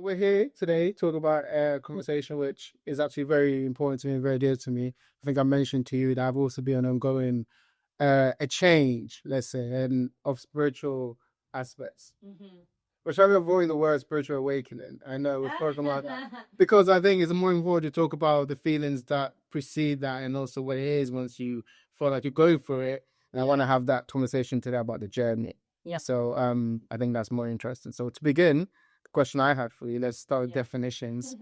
We're here today to talk about a conversation which is actually very important to me and very dear to me. I think I mentioned to you that I've also been ongoing a change, let's say, and of spiritual aspects. We're trying to avoid the word spiritual awakening. I know we're talking about that because I think it's more important to talk about the feelings that precede that and also what it is once you feel like you're going through it. And I want to have that conversation today about the journey. Yeah. So I think that's more interesting. So to begin, the question I had for you, let's start with definitions.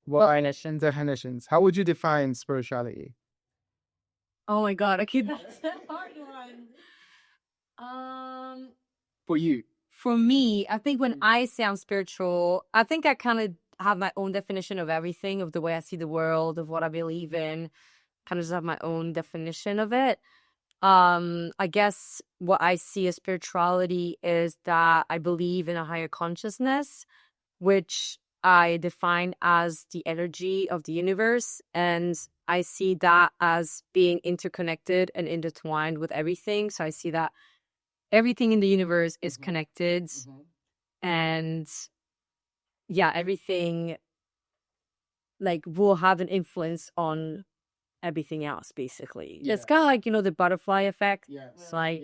What are definitions? How would you define spirituality Oh my god, I keep that's a hard one. for you? For me, I think when I say I'm spiritual, I think I kind of have my own definition of everything, of the way I see the world, of what I believe in. Kind of just have my own definition of it. I guess what I see as spirituality is that I believe in a higher consciousness, which I define as the energy of the universe. And I see that as being interconnected and intertwined with everything. So I see that everything in the universe is connected. And yeah, everything like will have an influence on everything else, basically. Yeah. It's kind of like, the butterfly effect. Yeah. It's like,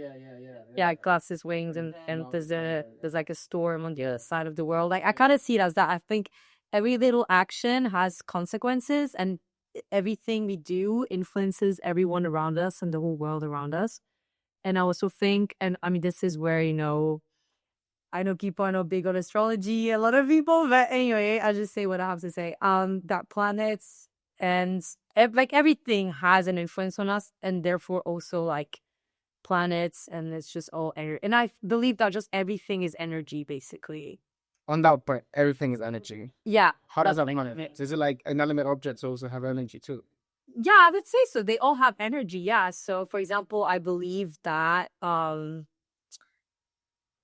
Yeah. glasses, wings, and there's like a storm on the other side of the world. Like, I kind of see it as that. I think every little action has consequences, and everything we do influences everyone around us and the whole world around us. And I also think, and I mean, this is where, I know people are not big on astrology, a lot of people, but anyway, I just say what I have to say. That planets and like everything has an influence on us, and therefore also like planets, and it's just all energy. And I believe that just everything is energy, basically. On that point, everything is energy. Yeah. How does that manifest? Is it like inanimate objects also have energy too? Yeah, I would say so. They all have energy. Yeah. So, for example, I believe that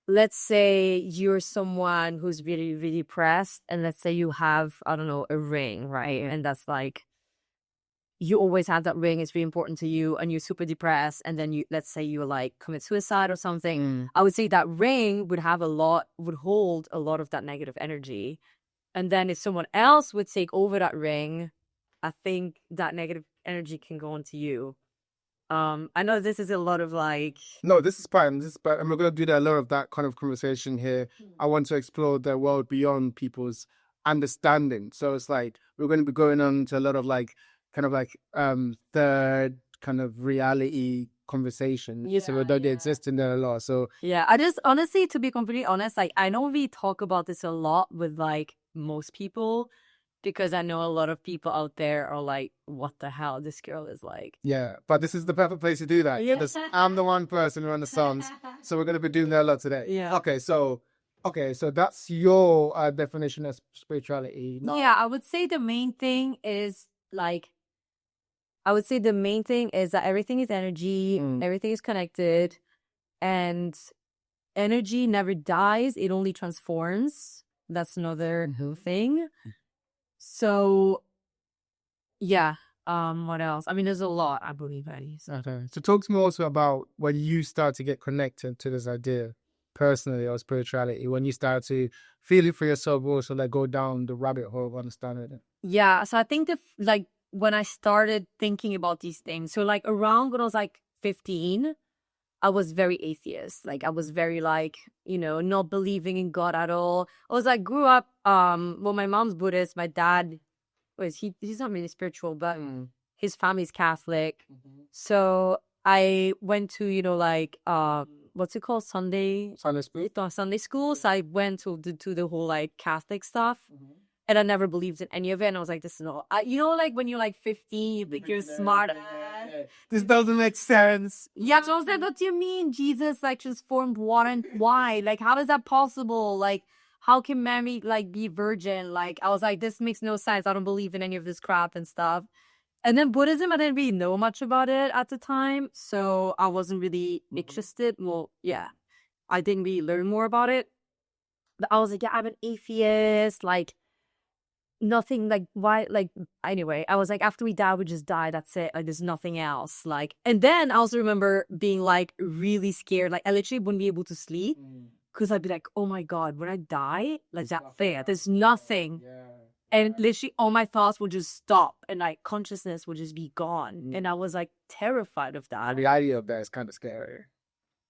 let's say you're someone who's really, really depressed, and let's say you have, I don't know, a ring, right? And that's like, you always have that ring, it's really important to you, and you're super depressed, and then let's say you like commit suicide or something. I would say that ring would hold a lot of that negative energy. And then if someone else would take over that ring, I think that negative energy can go onto you. I know this is a lot of like... No, this is fine. And we're going to do a lot of that kind of conversation here. I want to explore the world beyond people's understanding. So it's like we're going to be going on to a lot of like kind of like third kind of reality conversation. Yeah, so they exist in there a lot. So yeah, I just honestly, to be completely honest, like I know we talk about this a lot with like most people, because I know a lot of people out there are like, what the hell, this girl is like. Yeah, but this is the perfect place to do that. Yeah. I'm the one person who understands. So we're going to be doing that a lot today. Yeah. Okay, so that's your definition of spirituality. Yeah, I would say the main thing is like, that everything is energy, everything is connected, and energy never dies, it only transforms. That's another thing. So, yeah. What else? I mean, there's a lot, I believe, at least. Okay. So talk to me also about when you start to get connected to this idea personally or spirituality, when you start to feel it for yourself, also like go down the rabbit hole of understanding it. Yeah. So I think like when I started thinking about these things, so like around when I was like 15, I was very atheist. Like I was very like, not believing in God at all. I was like, grew up, well, my mom's Buddhist, my dad he's not really spiritual, but his family's Catholic. So I went to, like, what's it called? Sunday school. So I went to the whole like Catholic stuff. And I never believed in any of it. And I was like, this is not... like when you're like 15, you think you're smart. This doesn't make sense. Yeah, so I was like, what do you mean Jesus like transformed water and wine? Like, how is that possible? Like, how can Mary like be virgin? Like, I was like, this makes no sense. I don't believe in any of this crap and stuff. And then Buddhism, I didn't really know much about it at the time. So I wasn't really interested. Well, yeah, I didn't really learn more about it. But I was like, yeah, I'm an atheist. Like, nothing, like, why, like, anyway, I was like, after we die, we just die, that's it, like, there's nothing else, like. And then I also remember being like really scared, like I literally wouldn't be able to sleep because I'd be like, oh my God, when I die, like that's there. There's nothing. And literally all my thoughts would just stop and like consciousness would just be gone. And I was like terrified of that. And the idea of that is kind of scary.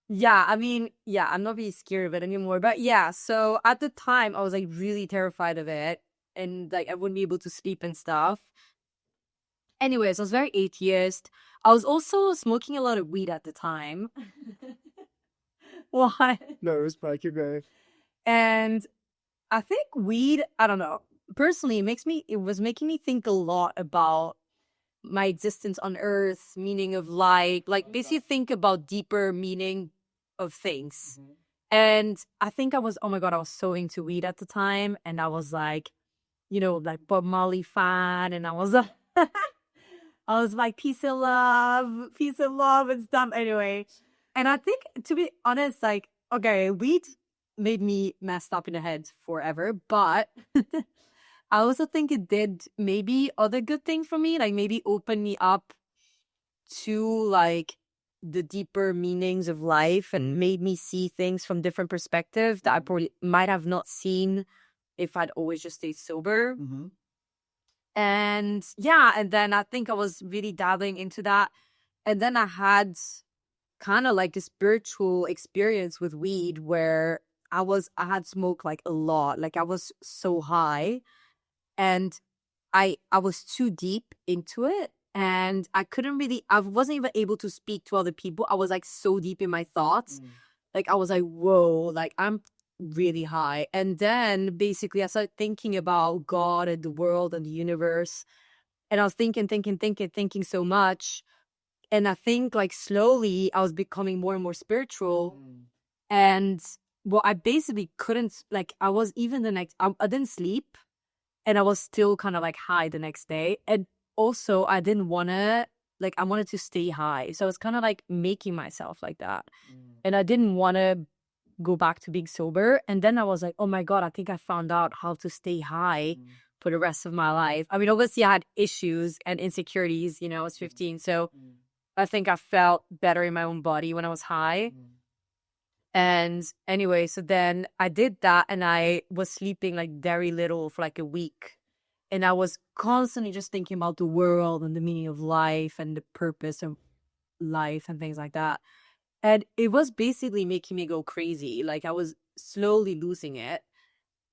Yeah, I mean, yeah, I'm not really scared of it anymore. But yeah, so at the time I was like really terrified of it. And like I wouldn't be able to sleep and stuff. Anyways, I was very atheist. I was also smoking a lot of weed at the time. Why? No, it's probably keep going. And I think weed, I don't know. Personally, it was making me think a lot about my existence on earth, meaning of life, like basically think about deeper meaning of things. And I think I was, oh my God, I was so into weed at the time. And I was like, you know, like Bob Marley fan. And I was like, peace and love and stuff. Anyway. And I think, to be honest, like, okay, weed made me messed up in the head forever, but I also think it did maybe other good things for me, like maybe open me up to like the deeper meanings of life and made me see things from different perspectives that I probably might have not seen if I'd always just stayed sober. And yeah, and then I think I was really dabbling into that. And then I had kind of like a spiritual experience with weed where I had smoked like a lot, like I was so high and I was too deep into it and I wasn't even able to speak to other people. I was like so deep in my thoughts. Like I was like, whoa, like I'm really high. And then basically I started thinking about God and the world and the universe. And I was thinking so much. And I think like slowly I was becoming more and more spiritual. And well, I basically couldn't, like, I was even I didn't sleep and I was still kind of like high the next day. And also I didn't want to, like, I wanted to stay high. So I was kind of like making myself like that. And I didn't want to go back to being sober. And then I was like, oh my God, I think I found out how to stay high for the rest of my life. I mean, obviously I had issues and insecurities, you know, I was 15. So I think I felt better in my own body when I was high. And anyway, so then I did that and I was sleeping like very little for like a week. And I was constantly just thinking about the world and the meaning of life and the purpose of life and things like that. And it was basically making me go crazy. Like I was slowly losing it.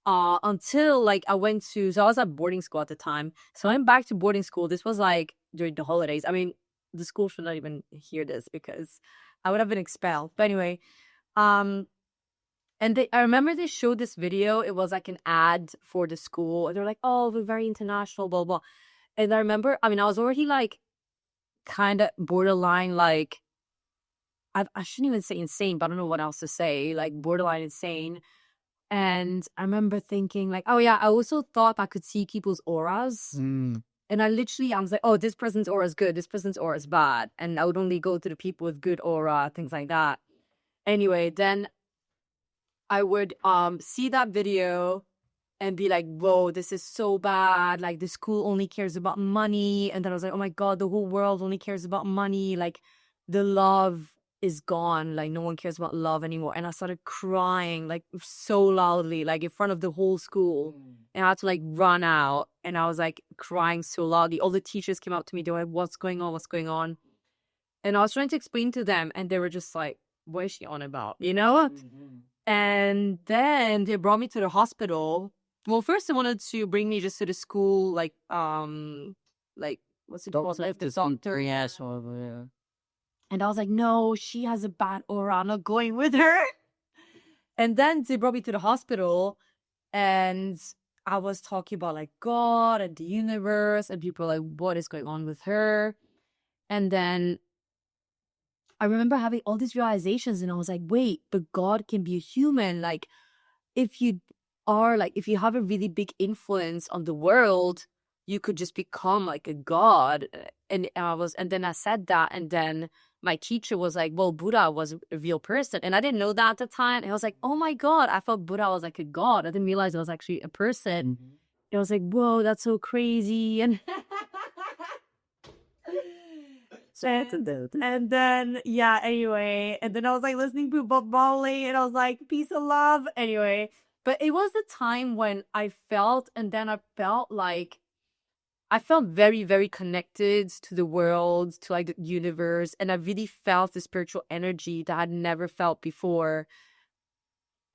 Until like I was at boarding school at the time. So I went back to boarding school. This was like during the holidays. I mean, the school should not even hear this because I would have been expelled. But anyway, and I remember they showed this video. It was like an ad for the school. And they're like, oh, we're very international, blah, blah. And I remember, I mean, I was already like kind of borderline, like, I shouldn't even say insane, but I don't know what else to say, like borderline insane. And I remember thinking like, oh yeah, I also thought I could see people's auras. And I was like, oh, this person's aura is good. This person's aura is bad. And I would only go to the people with good aura, things like that. Anyway, then I would see that video and be like, whoa, this is so bad. Like the school only cares about money. And then I was like, oh my God, the whole world only cares about money. Like the love is gone. Like no one cares about love anymore. And I started crying like so loudly, like in front of the whole school. And I had to like run out. And I was like crying so loudly. All the teachers came up to me. They were like, what's going on? What's going on? And I was trying to explain to them. And they were just like, what is she on about? You know? And then they brought me to the hospital. Well, first they wanted to bring me just to the school, like what's it called? Like the doctor. Yes, yeah. And I was like, no, she has a bad aura. I'm not going with her. And then they brought me to the hospital and I was talking about like God and the universe and people were like, what is going on with her? And then I remember having all these realizations and I was like, wait, but God can be a human. Like if you have a really big influence on the world, you could just become like a god. And then I said that, and then my teacher was like, well, Buddha was a real person. And I didn't know that at the time. And I was like, oh my God, I thought Buddha was like a god. I didn't realize it was actually a person. And I was like, whoa, that's so crazy. And And then, yeah, anyway. And then I was like listening to Bob Marley and I was like, peace and love. Anyway. But it was the time when I felt, and then I felt like, I felt very, very connected to the world, to like the universe. And I really felt the spiritual energy that I'd never felt before.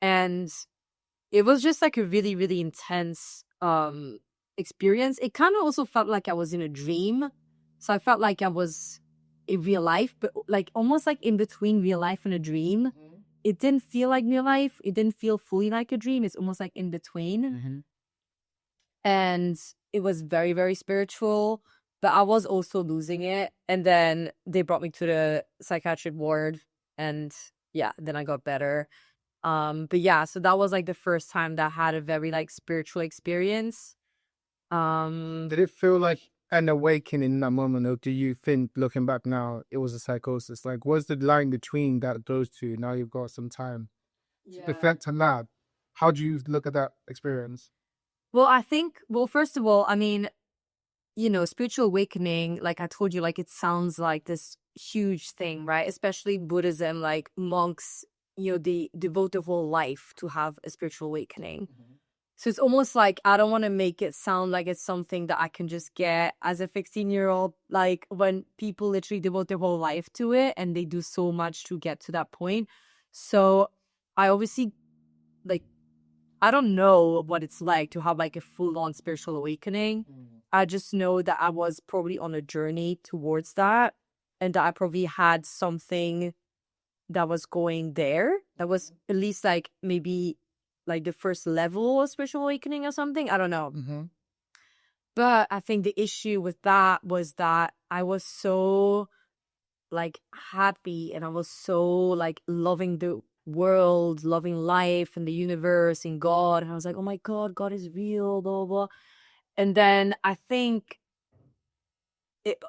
And it was just like a really, really intense experience. It kind of also felt like I was in a dream. So I felt like I was in real life, but like almost like in between real life and a dream. Mm-hmm. It didn't feel like real life. It didn't feel fully like a dream. It's almost like in between. Mm-hmm. And it was very, very spiritual, but I was also losing it. And then they brought me to the psychiatric ward and yeah, then I got better. But yeah, so that was like the first time that I had a very like spiritual experience. Did it feel like an awakening in that moment, or do you think, looking back now, it was a psychosis? Like, what's the line between those two? Now you've got some time to reflect on that. How do you look at that experience? Well, I think, first of all, I mean, you know, spiritual awakening, like I told you, like it sounds like this huge thing, right? Especially Buddhism, like monks, you know, they devote their whole life to have a spiritual awakening. Mm-hmm. So it's almost like I don't want to make it sound like it's something that I can just get as a 16-year-old, like when people literally devote their whole life to it and they do so much to get to that point. So I obviously, like, I don't know what it's like to have like a full-on spiritual awakening. I just know that I was probably on a journey towards that and that I probably had something that was going there. That was at least like maybe like the first level of spiritual awakening or something. I don't know. Mm-hmm. But I think the issue with that was that I was so like happy and I was so like loving the world, loving life and the universe and God. And I was like, oh my God, God is real, blah, blah. And then I think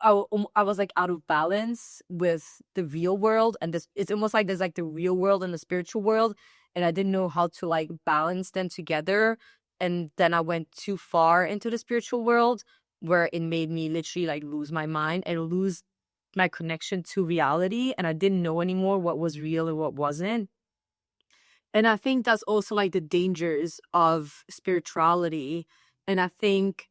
I was like out of balance with the real world. And this, it's almost like there's like the real world and the spiritual world. And I didn't know how to like balance them together. And then I went too far into the spiritual world where it made me literally like lose my mind and lose my connection to reality. And I didn't know anymore what was real and what wasn't. And I think that's also like the dangers of spirituality. And I think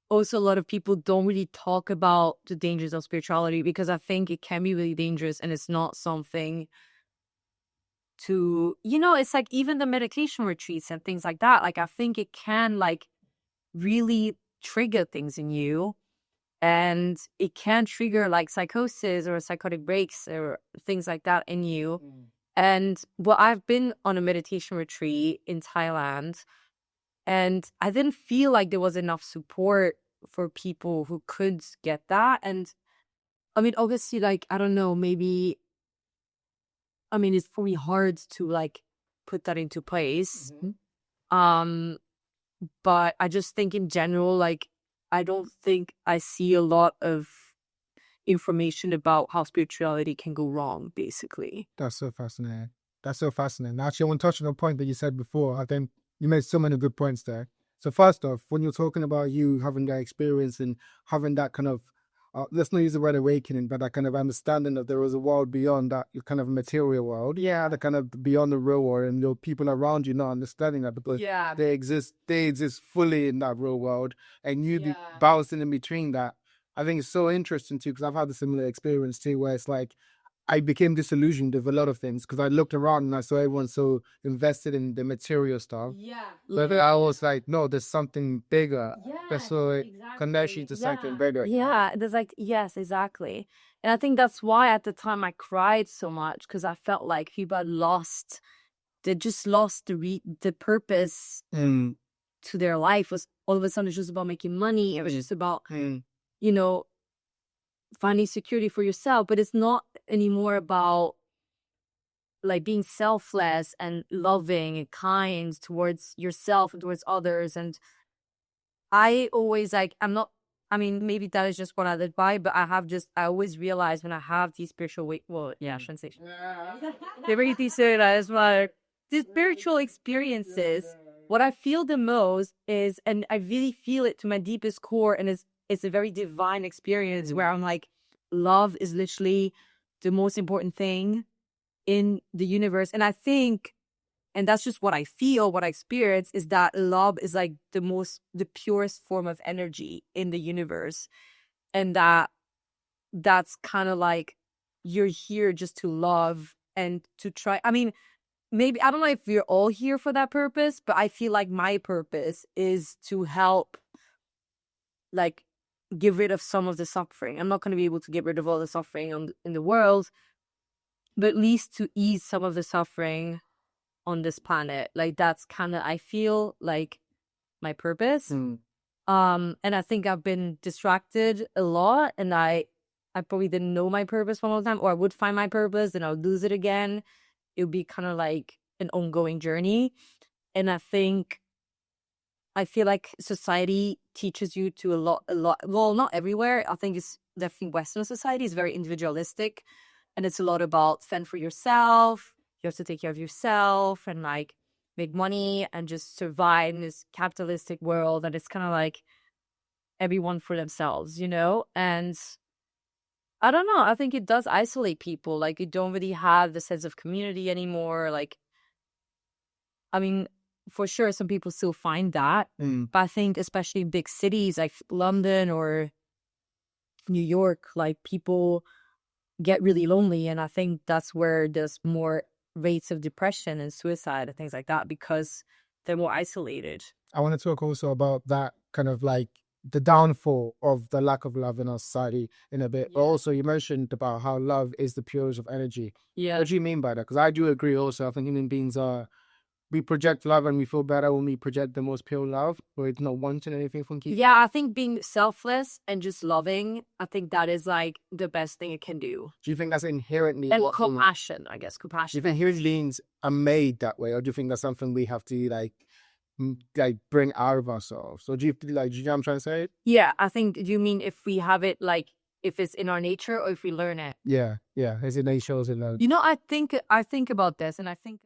also a lot of people don't really talk about the dangers of spirituality because I think it can be really dangerous and it's not something to, you know, it's like even the meditation retreats and things like that. Like I think it can like really trigger things in you and it can trigger like psychosis or psychotic breaks or things like that in you. And well, I've been on a meditation retreat in Thailand and I didn't feel like there was enough support for people who could get that. And I mean, obviously, like, I don't know, maybe, I mean, it's probably hard to like put that into place. Mm-hmm. But I just think in general, like, I don't think I see a lot of information about how spirituality can go wrong, basically. That's so fascinating. That's so fascinating. Actually, I want to touch on a point that you said before. I think you made so many good points there. So first off, when you're talking about you having that experience and having that kind of, let's not use the word awakening, but that kind of understanding that there was a world beyond that kind of material world. Yeah. The kind of beyond the real world, and your people around you not understanding that because they exist fully in that real world, and you be bouncing in between that. I think it's so interesting too, because I've had a similar experience too, where it's like, I became disillusioned with a lot of things because I looked around and I saw everyone so invested in the material stuff. Yeah. But I was like, no, there's something bigger. Yeah. That's so connection to something bigger. Yeah. There's like, yes, exactly. And I think that's why at the time I cried so much because I felt like people had lost, they just lost the purpose to their life. Was all of a sudden it's just about making money. It was just about, you know, finding security for yourself, but it's not anymore about like being selfless and loving and kind towards yourself and towards others. And I always like, I mean, maybe that is just what I live by, but I always realize when I have these spiritual I shouldn't say these spiritual experiences, what I feel the most is, and I really feel it to my deepest core, and it's a very divine experience where I'm like love is literally the most important thing in the universe. And I think, and that's just what I feel, what I experience, is that love is like the purest form of energy in the universe. And that's kind of like, you're here just to love and to try. I mean, maybe, I don't know if we're all here for that purpose, but I feel like my purpose is to help, like, get rid of some of the suffering. I'm not going to be able to get rid of all the suffering in the world, but at least to ease some of the suffering on this planet. Like, that's kind of, I feel like, my purpose. And I think I've been distracted a lot, and I probably didn't know my purpose for a long time, or I would find my purpose and I'll lose it again. It would be kind of like an ongoing journey. And I feel like society teaches you to a lot. Well, not everywhere. I think it's definitely Western society is very individualistic, and it's a lot about fend for yourself. You have to take care of yourself and like make money and just survive in this capitalistic world. And it's kind of like everyone for themselves, you know? And I don't know. I think it does isolate people. Like, you don't really have the sense of community anymore. Like, I mean, for sure, some people still find that. But I think especially in big cities like London or New York, like, people get really lonely. And I think that's where there's more rates of depression and suicide and things like that, because they're more isolated. I want to talk also about that kind of like the downfall of the lack of love in our society in a bit. But also you mentioned about how love is the purest of energy. Yeah. What do you mean by that? Because I do agree also. I think human beings we project love and we feel better when we project the most pure love, where it's not wanting anything from people. Yeah, I think being selfless and just loving, I think that is like the best thing it can do. Do you think that's inherently... And compassion, I guess, compassion. Do you think human beings are made that way, or do you think that's something we have to like bring out of ourselves? Or do you know what I'm trying to say? Yeah, I think, do you mean if we have it, like, if it's in our nature or if we learn it? Yeah, it's in nature, or is it learned? You know, I think about this, and I think